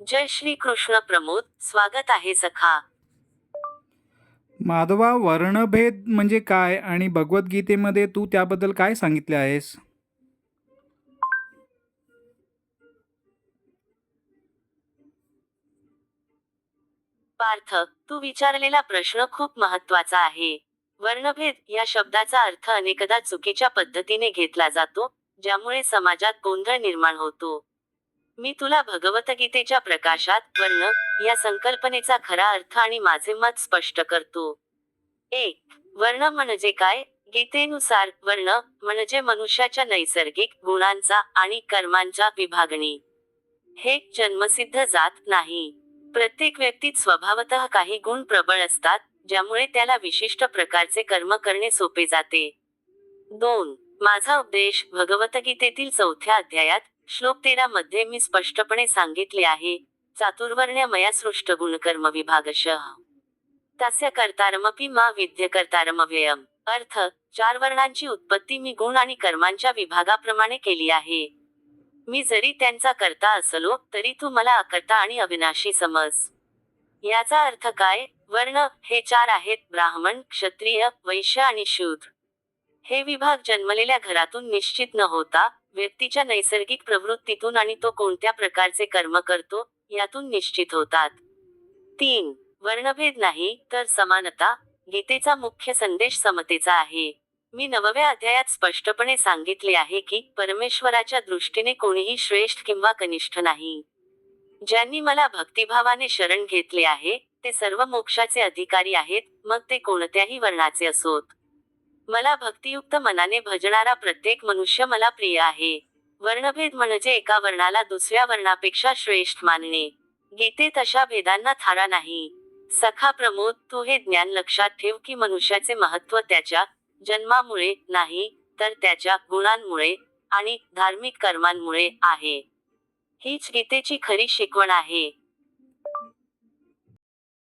जय श्री कृष्ण प्रमोद, स्वागत आहे सखा. माधवा, वर्णभेद म्हणजे काय आणि भगवद्गीतेमध्ये तू त्याबद्दल काय सांगितले आहेस? पार्थ, तू विचारलेला प्रश्न खूप महत्वाचा आहे. वर्णभेद या शब्दाचा अर्थ अनेकदा चुकीच्या पद्धतीने घेतला जातो, ज्यामुळे समाजात गोंधळ निर्माण होतो. मी तुला भगवद्गीतेच्या प्रकाशात वर्ण या संकल्पनेचा खरा अर्थ आणि माझे मत स्पष्ट करतो. 1. वर्ण म्हणजे काय? गीतेनुसार वर्ण म्हणजे मनुष्याच्या नैसर्गिक गुणांचा आणि कर्मांच्या विभागणी. हे जन्मसिद्ध जात नाही. प्रत्येक व्यक्तीत स्वभावतः काही गुण प्रबळ असतात, ज्यामुळे त्याला विशिष्ट प्रकारचे कर्म करणे सोपे जाते. 2. माझा उपदेश भगवद्गीतेतील 4थ्या अध्यायात, श्लोक 13 मध्ये मी स्पष्टपणे सांगितले आहे, चातुर्वर्ण्य मया सृष्ट गुणकर्म विभागशः. तस्य कर्तारमपि मा विद्य कर्तारमव्ययम्. अर्थ, 4 वर्णांची उत्पत्ती मी गुण आणि कर्मांच्या विभागाप्रमाणे केली आहे. मी जरी त्यांचा कर्ता असलो, तरी तू मला अकर्ता आणि अविनाशी समज. याचा अर्थ काय? वर्ण हे 4 आहेत: ब्राह्मण, क्षत्रिय, वैश्य आणि शूद्र. हे विभाग जन्मलेल्या घरातून निश्चित न होता, व्यक्तीच्या नैसर्गिक प्रवृत्तीतून आणि तो कोणत्या प्रकारचे कर्म करतो, यातून निश्चित होतात. 3. वर्णभेद नाही, तर समानता. गीतेचा मुख्य संदेश समतेचा आहे. मी 9व्या अध्यायात स्पष्टपणे सांगितले आहे की, परमेश्वराच्या दृष्टीने कोणीही श्रेष्ठ किंवा कनिष्ठ नाही. ज्यांनी मला भक्तिभावाने शरण घेतले आहे, ते सर्व मोक्षाचे अधिकारी आहेत, मग ते कोणत्याही वर्णाचे असोत. मला भक्तियुक्त मनाने भजणारा प्रत्येक मनुष्य मला प्रिय आहे. वर्णभेद म्हणजे एका वर्णाला दुसऱ्या वर्णापेक्षा श्रेष्ठ मानणे. गीतेत अशा भेदांना थारा नाही. सखा प्रमोद, तू हे ज्ञान लक्षात ठेव की मनुष्याचे महत्त्व त्याच्या जन्मामुळे नाही, तर त्याच्या गुणांमुळे आणि धार्मिक कर्मांमुळे आहे. हीच गीतेची खरी शिकवण आहे.